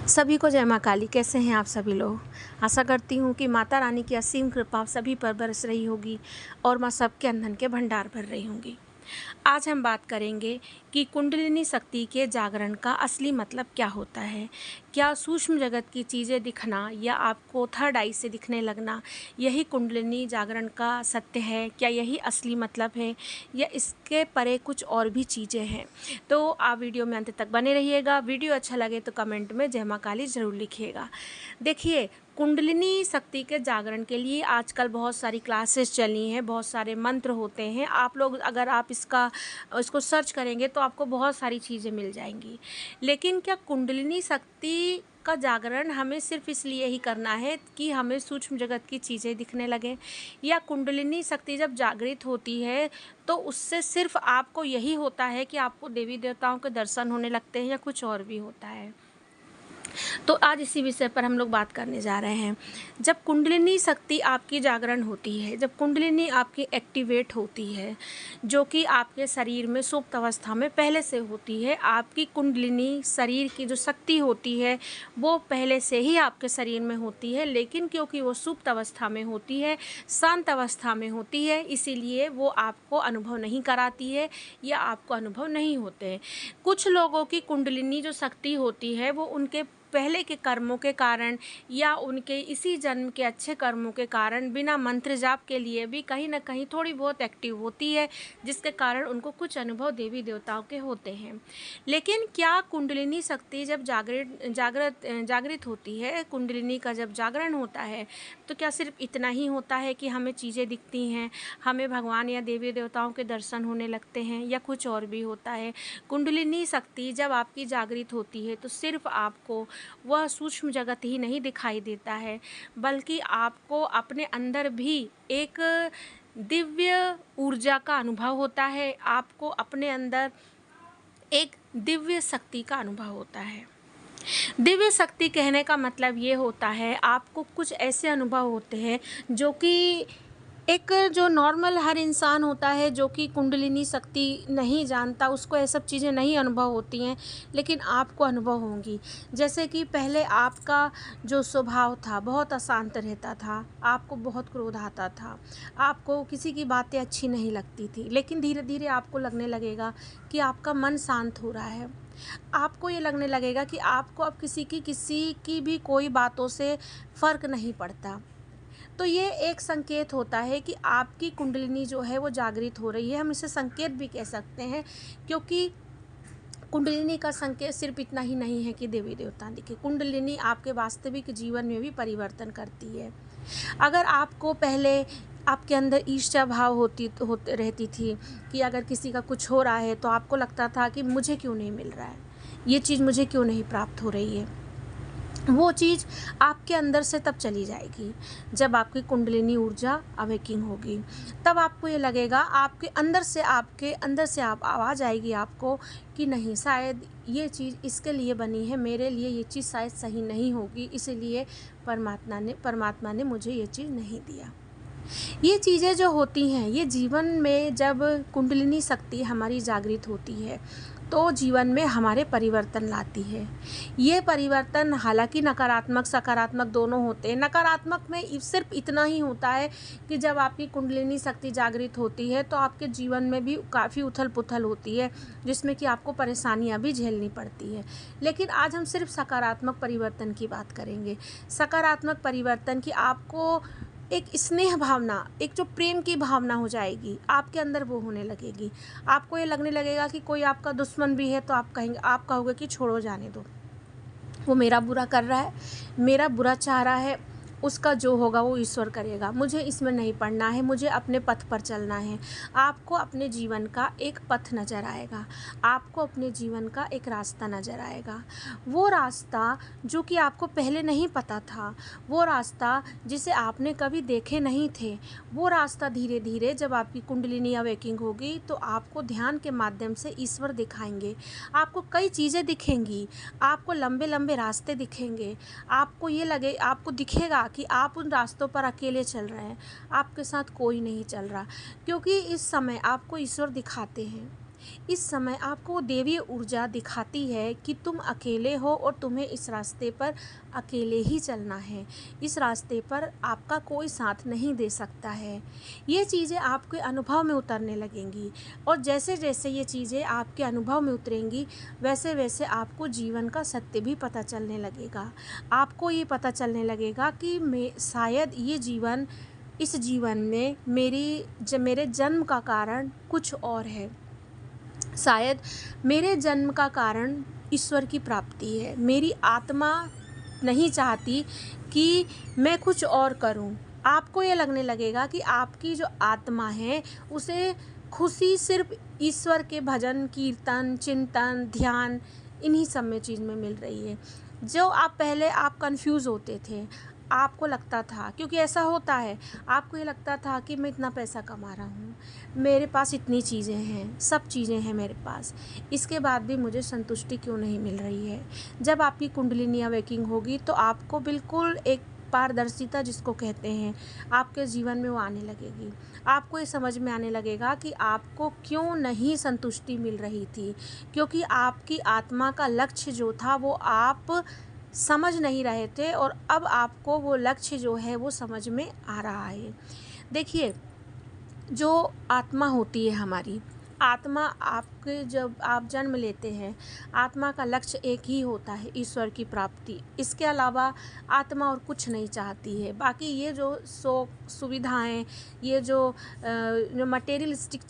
सभी को जय माँ काली। कैसे हैं आप सभी लोग। आशा करती हूँ कि माता रानी की असीम कृपा आप सभी पर बरस रही होगी और माँ सबके अंधन के भंडार भर रही होंगी। आज हम बात करेंगे कि कुंडलिनी शक्ति के जागरण का असली मतलब क्या होता है। क्या सूक्ष्म जगत की चीज़ें दिखना या आपको थर्ड आई से दिखने लगना यही कुंडलिनी जागरण का सत्य है? क्या यही असली मतलब है या इसके परे कुछ और भी चीज़ें हैं? तो आप वीडियो में अंत तक बने रहिएगा। वीडियो अच्छा लगे तो कमेंट में जय माँ काली ज़रूर लिखिएगा। देखिए, कुंडलिनी शक्ति के जागरण के लिए आजकल बहुत सारी क्लासेस चली हैं, बहुत सारे मंत्र होते हैं। आप लोग अगर आप इसको सर्च करेंगे तो आपको बहुत सारी चीज़ें मिल जाएंगी। लेकिन क्या कुंडलिनी शक्ति का जागरण हमें सिर्फ इसलिए ही करना है कि हमें सूक्ष्म जगत की चीज़ें दिखने लगे, या कुंडलिनी शक्ति जब जागृत होती है तो उससे सिर्फ आपको यही होता है कि आपको देवी देवताओं के दर्शन होने लगते हैं, या कुछ और भी होता है? तो आज इसी विषय पर हम लोग बात करने जा रहे हैं। जब कुंडलिनी शक्ति आपकी जागरण होती है, जब कुंडलिनी आपकी एक्टिवेट होती है, जो कि आपके शरीर में सुप्त अवस्था में पहले से होती है, आपकी कुंडलिनी शरीर की जो शक्ति होती है वो पहले से ही आपके शरीर में होती है, लेकिन क्योंकि वो सुप्त अवस्था में होती है, शांत अवस्था में होती है, इसीलिए वो आपको अनुभव नहीं कराती है या आपको अनुभव नहीं होते हैं। कुछ लोगों की कुंडलिनी जो शक्ति होती है वो उनके पहले के कर्मों के कारण या उनके इसी जन्म के अच्छे कर्मों के कारण बिना मंत्र जाप के लिए भी कहीं ना कहीं थोड़ी बहुत एक्टिव होती है, जिसके कारण उनको कुछ अनुभव देवी देवताओं के होते हैं। लेकिन क्या कुंडलिनी शक्ति जब जागृत होती है, कुंडलिनी का जब जागरण होता है, तो क्या सिर्फ इतना ही होता है कि हमें चीज़ें दिखती हैं, हमें भगवान या देवी देवताओं के दर्शन होने लगते हैं, या कुछ और भी होता है? कुंडलिनी शक्ति जब आपकी जागृत होती है तो सिर्फ आपको वह सूक्ष्म जगत ही नहीं दिखाई देता है, बल्कि आपको अपने अंदर भी एक दिव्य ऊर्जा का अनुभव होता है। आपको अपने अंदर एक दिव्य शक्ति का अनुभव होता है। दिव्य शक्ति कहने का मतलब ये होता है, आपको कुछ ऐसे अनुभव होते हैं जो कि एक जो नॉर्मल हर इंसान होता है, जो कि कुंडलिनी शक्ति नहीं जानता, उसको ये सब चीज़ें नहीं अनुभव होती हैं, लेकिन आपको अनुभव होंगी। जैसे कि पहले आपका जो स्वभाव था बहुत अशांत रहता था, आपको बहुत क्रोध आता था, आपको किसी की बातें अच्छी नहीं लगती थी, लेकिन धीरे धीरे आपको लगने लगेगा कि आपका मन शांत हो रहा है। आपको ये लगने लगेगा कि आपको अब किसी की भी कोई बातों से फ़र्क नहीं पड़ता। तो ये एक संकेत होता है कि आपकी कुंडलिनी जो है वो जागृत हो रही है। हम इसे संकेत भी कह सकते हैं, क्योंकि कुंडलिनी का संकेत सिर्फ इतना ही नहीं है कि देवी देवता दिखे। कुंडलिनी आपके वास्तविक जीवन में भी परिवर्तन करती है। अगर आपको पहले आपके अंदर ईर्ष्या भाव होती रहती थी कि अगर किसी का कुछ हो रहा है तो आपको लगता था कि मुझे क्यों नहीं मिल रहा है, ये चीज़ मुझे क्यों नहीं प्राप्त हो रही है, वो चीज़ आपके अंदर से तब चली जाएगी जब आपकी कुंडलिनी ऊर्जा अवेकिंग होगी। तब आपको ये लगेगा, आपके अंदर से आप आवाज़ आएगी आपको कि नहीं, शायद ये चीज़ इसके लिए बनी है, मेरे लिए ये चीज़ शायद सही नहीं होगी, इसीलिए परमात्मा ने मुझे ये चीज़ नहीं दिया। ये चीज़ें जो होती हैं, ये जीवन में जब कुंडलिनी शक्ति हमारी जागृत होती है तो जीवन में हमारे परिवर्तन लाती है। ये परिवर्तन हालांकि नकारात्मक सकारात्मक दोनों होते हैं। नकारात्मक में सिर्फ इतना ही होता है कि जब आपकी कुंडलिनी शक्ति जागृत होती है तो आपके जीवन में भी काफ़ी उथल पुथल होती है, जिसमें कि आपको परेशानियां भी झेलनी पड़ती है। लेकिन आज हम सिर्फ सकारात्मक परिवर्तन की बात करेंगे। सकारात्मक परिवर्तन की आपको एक स्नेह भावना, एक जो प्रेम की भावना हो जाएगी आपके अंदर, वो होने लगेगी। आपको ये लगने लगेगा कि कोई आपका दुश्मन भी है तो आप कहोगे कि छोड़ो, जाने दो, वो मेरा बुरा कर रहा है, मेरा बुरा चाह रहा है, उसका जो होगा वो ईश्वर करेगा, मुझे इसमें नहीं पड़ना है, मुझे अपने पथ पर चलना है। आपको अपने जीवन का एक पथ नज़र आएगा, आपको अपने जीवन का एक रास्ता नज़र आएगा। वो रास्ता जो कि आपको पहले नहीं पता था, वो रास्ता जिसे आपने कभी देखे नहीं थे, वो रास्ता धीरे धीरे जब आपकी कुंडलिनी अवेकिंग होगी तो आपको ध्यान के माध्यम से ईश्वर दिखाएंगे। आपको कई चीज़ें दिखेंगी, आपको लंबे लंबे रास्ते दिखेंगे, आपको दिखेगा कि आप उन रास्तों पर अकेले चल रहे हैं, आपके साथ कोई नहीं चल रहा, क्योंकि इस समय आपको ईश्वर दिखाते हैं। इस समय आपको देवीय ऊर्जा दिखाती है कि तुम अकेले हो और तुम्हें इस रास्ते पर अकेले ही चलना है। इस रास्ते पर आपका कोई साथ नहीं दे सकता है। ये चीज़ें आपके अनुभव में उतरने लगेंगी और जैसे जैसे ये चीज़ें आपके अनुभव में उतरेंगी वैसे वैसे आपको जीवन का सत्य भी पता चलने लगेगा। आपको ये पता चलने लगेगा कि शायद ये जीवन, इस जीवन में मेरे जन्म का कारण कुछ और है। शायद मेरे जन्म का कारण ईश्वर की प्राप्ति है। मेरी आत्मा नहीं चाहती कि मैं कुछ और करूं। आपको ये लगने लगेगा कि आपकी जो आत्मा है उसे खुशी सिर्फ ईश्वर के भजन, कीर्तन, चिंतन, ध्यान इन्हीं सब में चीज़ में मिल रही है। जो पहले आप कंफ्यूज होते थे, आपको लगता था, क्योंकि ऐसा होता है, आपको ये लगता था कि मैं इतना पैसा कमा रहा हूँ, मेरे पास इतनी चीज़ें हैं, सब चीज़ें हैं मेरे पास, इसके बाद भी मुझे संतुष्टि क्यों नहीं मिल रही है। जब आपकी कुंडलिनी अवेकिंग होगी तो आपको बिल्कुल एक पारदर्शिता जिसको कहते हैं आपके जीवन में वो आने लगेगी। आपको ये समझ में आने लगेगा कि आपको क्यों नहीं संतुष्टि मिल रही थी, क्योंकि आपकी आत्मा का लक्ष्य जो था वो आप समझ नहीं रहे थे और अब आपको वो लक्ष्य जो है वो समझ में आ रहा है। देखिए, जो आत्मा होती है हमारी, आत्मा आपके जब आप जन्म लेते हैं, आत्मा का लक्ष्य एक ही होता है, ईश्वर की प्राप्ति। इसके अलावा आत्मा और कुछ नहीं चाहती है। बाकी ये जो सुविधाएं, ये जो मटेरियलिस्टिक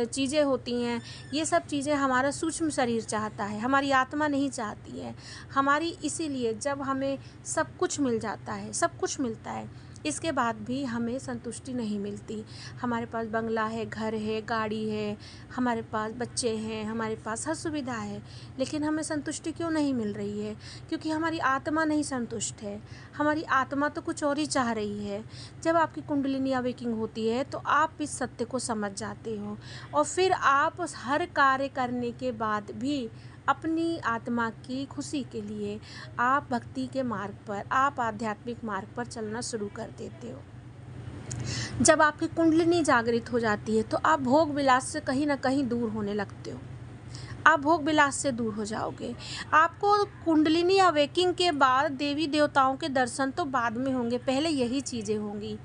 चीज़ें होती हैं, ये सब चीज़ें हमारा सूक्ष्म शरीर चाहता है, हमारी आत्मा नहीं चाहती है हमारी। इसीलिए जब हमें सब कुछ मिल जाता है, सब कुछ मिलता है, इसके बाद भी हमें संतुष्टि नहीं मिलती। हमारे पास बंगला है, घर है, गाड़ी है, हमारे पास बच्चे हैं, हमारे पास हर सुविधा है, लेकिन हमें संतुष्टि क्यों नहीं मिल रही है? क्योंकि हमारी आत्मा नहीं संतुष्ट है। हमारी आत्मा तो कुछ और ही चाह रही है। जब आपकी कुंडलिनी अवेकिंग होती है तो आप इस सत्य को समझ जाते हो और फिर आप हर कार्य करने के बाद भी अपनी आत्मा की खुशी के लिए आप भक्ति के मार्ग पर, आप आध्यात्मिक मार्ग पर चलना शुरू कर देते हो। जब आपकी कुंडलिनी जागृत हो जाती है तो आप भोग विलास से कहीं ना कहीं दूर होने लगते हो। आप भोग विलास से दूर हो जाओगे। आपको कुंडलिनी अवेकिंग के बाद देवी देवताओं के दर्शन तो बाद में होंगे, पहले यही चीज़ें होंगी।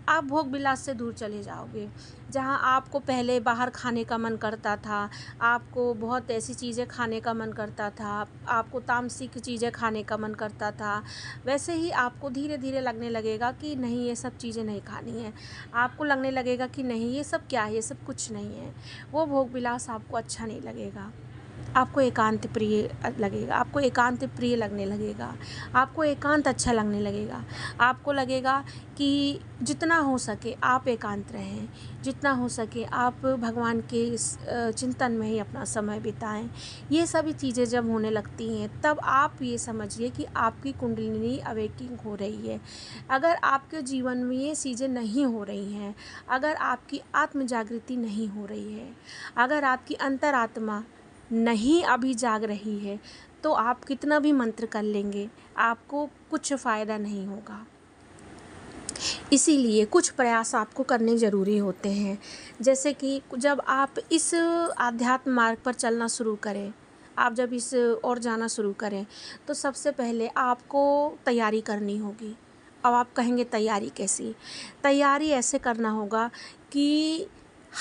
आप भोग विलास से दूर चले जाओगे। जहाँ आपको पहले बाहर खाने का मन करता था, आपको बहुत ऐसी चीज़ें खाने का मन करता था, आपको तामसिक चीज़ें खाने का मन करता था, वैसे ही आपको धीरे धीरे लगने लगेगा कि नहीं, ये सब चीज़ें नहीं खानी है। आपको लगने लगेगा कि नहीं, ये सब क्या है, ये सब कुछ नहीं है। वो भोग विलास आपको अच्छा नहीं लगेगा। आपको एकांत प्रिय लगेगा, आपको एकांत प्रिय लगने लगेगा, आपको एकांत अच्छा लगने लगेगा। आपको लगेगा कि जितना हो सके आप एकांत रहें, जितना हो सके आप भगवान के इस चिंतन में ही अपना समय बिताएं। ये सभी चीज़ें जब होने लगती हैं तब आप ये समझिए कि आपकी कुंडलिनी अवेकिंग हो रही है। अगर आपके जीवन में ये चीज़ें नहीं हो रही हैं, अगर आपकी आत्म जागृति नहीं हो रही है, अगर आपकी अंतरात्मा नहीं अभी जाग रही है, तो आप कितना भी मंत्र कर लेंगे, आपको कुछ फ़ायदा नहीं होगा। इसीलिए कुछ प्रयास आपको करने ज़रूरी होते हैं। जैसे कि जब आप इस आध्यात्म मार्ग पर चलना शुरू करें, आप जब इस ओर जाना शुरू करें, तो सबसे पहले आपको तैयारी करनी होगी। अब आप कहेंगे तैयारी कैसी? तैयारी ऐसे करना होगा कि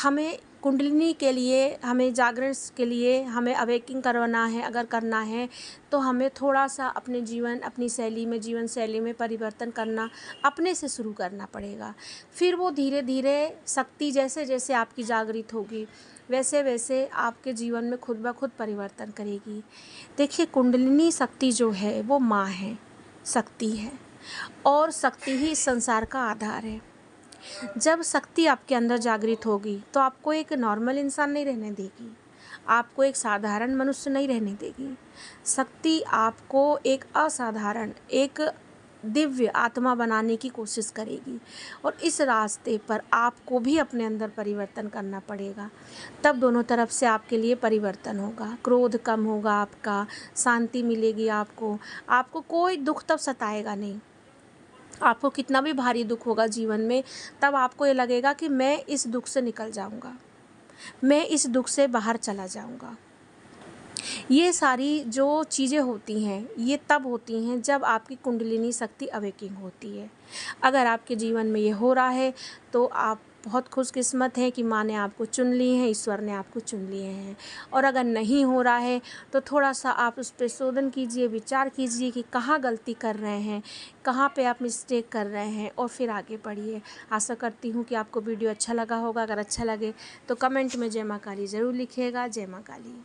हमें कुंडलिनी के लिए, हमें जागरण के लिए, हमें अवेकिंग करवाना है, अगर करना है तो हमें थोड़ा सा अपने जीवन शैली में परिवर्तन करना अपने से शुरू करना पड़ेगा। फिर वो धीरे धीरे शक्ति जैसे जैसे आपकी जागृत होगी वैसे वैसे आपके जीवन में खुद ब खुद परिवर्तन करेगी। देखिए, कुंडलिनी शक्ति जो है वो माँ है, शक्ति है, और शक्ति ही संसार का आधार है। जब शक्ति आपके अंदर जागृत होगी तो आपको एक नॉर्मल इंसान नहीं रहने देगी, आपको एक साधारण मनुष्य नहीं रहने देगी। शक्ति आपको एक असाधारण, एक दिव्य आत्मा बनाने की कोशिश करेगी और इस रास्ते पर आपको भी अपने अंदर परिवर्तन करना पड़ेगा। तब दोनों तरफ से आपके लिए परिवर्तन होगा, क्रोध कम होगा, आपका शांति मिलेगी, आपको कोई दुख तब सताएगा नहीं। आपको कितना भी भारी दुख होगा जीवन में, तब आपको ये लगेगा कि मैं इस दुख से निकल जाऊंगा। मैं इस दुख से बाहर चला जाऊँगा। ये सारी जो चीज़ें होती हैं, ये तब होती हैं जब आपकी कुंडलिनी शक्ति अवेकिंग होती है। अगर आपके जीवन में ये हो रहा है तो आप बहुत खुशकिस्मत हैं कि माँ ने आपको चुन ली है, ईश्वर ने आपको चुन लिए हैं। और अगर नहीं हो रहा है तो थोड़ा-सा आप उस पे शोधन कीजिए, विचार कीजिए कि कहाँ गलती कर रहे हैं, कहाँ पे आप मिस्टेक कर रहे हैं और फिर आगे बढ़िए। आशा करती हूँ कि आपको वीडियो अच्छा लगा होगा। अगर अच्छा लगे तो कमेंट में जय माँ काली ज़रूर लिखिएगा। जय माँ काली।